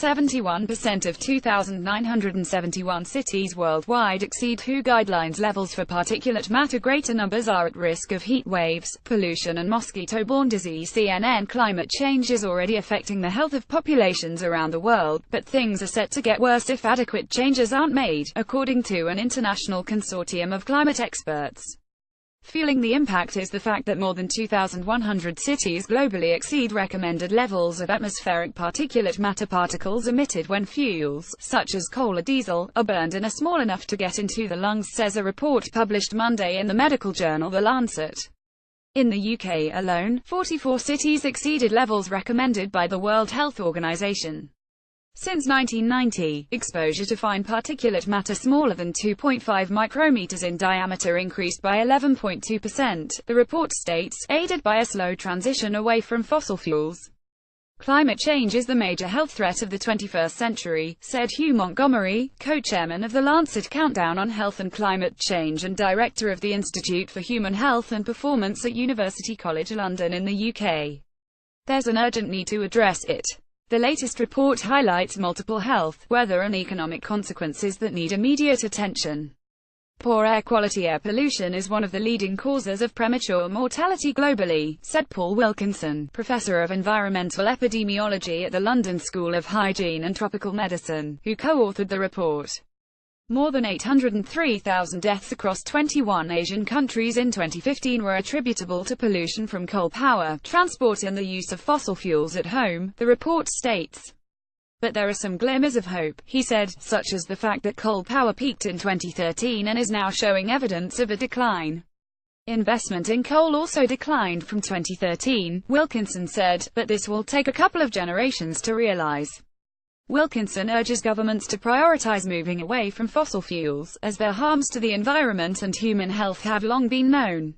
71% of 2,971 cities worldwide exceed WHO guidelines levels for particulate matter. Greater numbers are at risk of heat waves, pollution and mosquito-borne disease. CNN Climate change is already affecting the health of populations around the world, but things are set to get worse if adequate changes aren't made, according to an international consortium of climate experts. Fueling the impact is the fact that more than 2,100 cities globally exceed recommended levels of atmospheric particulate matter. Particles emitted when fuels, such as coal or diesel, are burned and are small enough to get into the lungs, says a report published Monday in the medical journal The Lancet. In the UK alone, 44 cities exceeded levels recommended by the World Health Organization. Since 1990, exposure to fine particulate matter smaller than 2.5 micrometers in diameter increased by 11.2%, the report states, aided by a slow transition away from fossil fuels. Climate change is the major health threat of the 21st century, said Hugh Montgomery, co-chairman of the Lancet Countdown on Health and Climate Change and director of the Institute for Human Health and Performance at University College London in the UK. There's an urgent need to address it. The latest report highlights multiple health, weather and economic consequences that need immediate attention. Poor air quality. Air pollution is one of the leading causes of premature mortality globally, said Paul Wilkinson, professor of environmental epidemiology at the London School of Hygiene and Tropical Medicine, who co-authored the report. More than 803,000 deaths across 21 Asian countries in 2015 were attributable to pollution from coal power, transport and the use of fossil fuels at home, the report states. But there are some glimmers of hope, he said, such as the fact that coal power peaked in 2013 and is now showing evidence of a decline. Investment in coal also declined from 2013, Wilkinson said, but this will take a couple of generations to realize. Wilkinson urges governments to prioritize moving away from fossil fuels, as their harms to the environment and human health have long been known.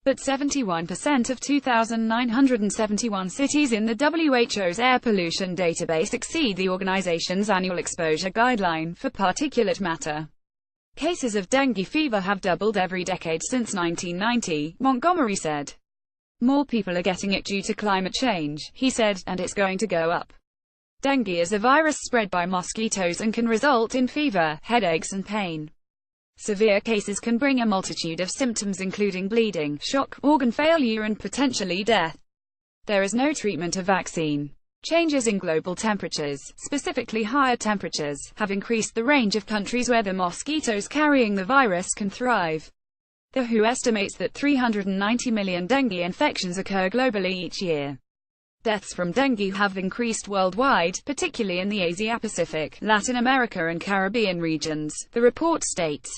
But 71% of 2,971 cities in the WHO's air pollution database exceed the organization's annual exposure guideline for particulate matter. Cases of dengue fever have doubled every decade since 1990, Montgomery said. More people are getting it due to climate change, he said, and it's going to go up. Dengue is a virus spread by mosquitoes and can result in fever, headaches and pain. Severe cases can bring a multitude of symptoms including bleeding, shock, organ failure and potentially death. There is no treatment or vaccine. Changes in global temperatures, specifically higher temperatures, have increased the range of countries where the mosquitoes carrying the virus can thrive. The WHO estimates that 390 million dengue infections occur globally each year. Deaths from dengue have increased worldwide, particularly in the Asia-Pacific, Latin America and Caribbean regions, the report states.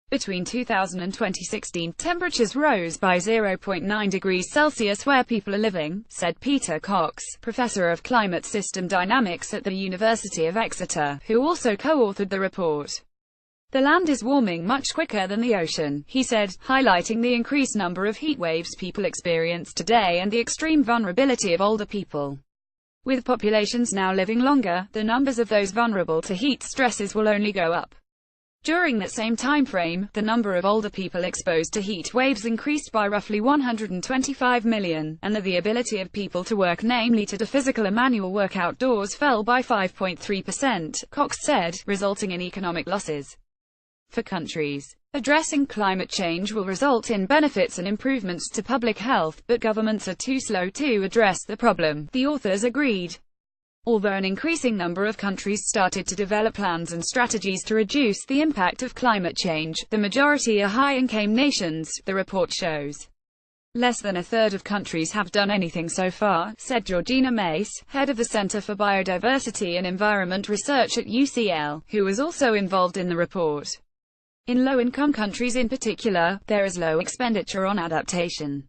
Between 2000 and 2016, temperatures rose by 0.9 degrees Celsius where people are living, said Peter Cox, professor of climate system dynamics at the University of Exeter, who also co-authored the report. The land is warming much quicker than the ocean, he said, highlighting the increased number of heat waves people experience today and the extreme vulnerability of older people. With populations now living longer, the numbers of those vulnerable to heat stresses will only go up. During that same time frame, the number of older people exposed to heat waves increased by roughly 125 million, and the ability of people to work, namely to do physical and manual work outdoors, fell by 5.3%, Cox said, resulting in economic losses. For countries, addressing climate change will result in benefits and improvements to public health, but governments are too slow to address the problem, the authors agreed. Although an increasing number of countries started to develop plans and strategies to reduce the impact of climate change, the majority are high-income nations, the report shows. Less than a third of countries have done anything so far, said Georgina Mace, head of the Center for Biodiversity and Environment Research at UCL, who was also involved in the report. In low-income countries in particular, there is low expenditure on adaptation.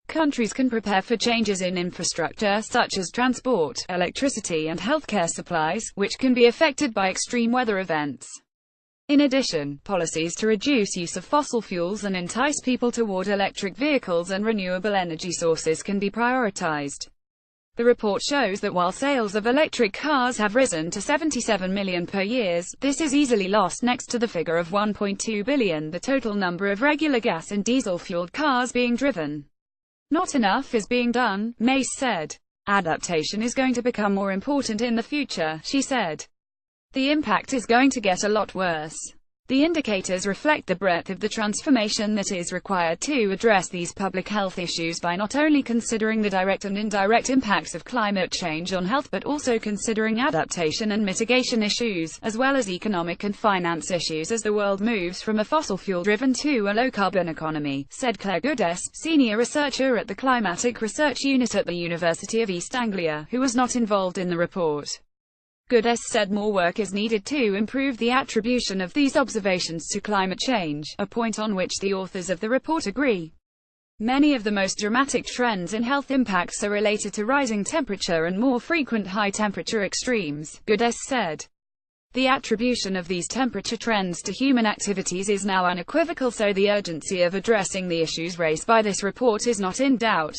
Countries can prepare for changes in infrastructure such as transport, electricity and healthcare supplies, which can be affected by extreme weather events. In addition, policies to reduce use of fossil fuels and entice people toward electric vehicles and renewable energy sources can be prioritized. The report shows that while sales of electric cars have risen to 77 million per year, this is easily lost next to the figure of 1.2 billion, the total number of regular gas and diesel-fueled cars being driven. Not enough is being done, Mace said. Adaptation is going to become more important in the future, she said. The impact is going to get a lot worse. The indicators reflect the breadth of the transformation that is required to address these public health issues by not only considering the direct and indirect impacts of climate change on health but also considering adaptation and mitigation issues, as well as economic and finance issues as the world moves from a fossil fuel-driven to a low-carbon economy, said Claire Goodess, senior researcher at the Climatic Research Unit at the University of East Anglia, who was not involved in the report. Goodess said more work is needed to improve the attribution of these observations to climate change, a point on which the authors of the report agree. Many of the most dramatic trends in health impacts are related to rising temperature and more frequent high-temperature extremes, Goodess said. The attribution of these temperature trends to human activities is now unequivocal, so the urgency of addressing the issues raised by this report is not in doubt.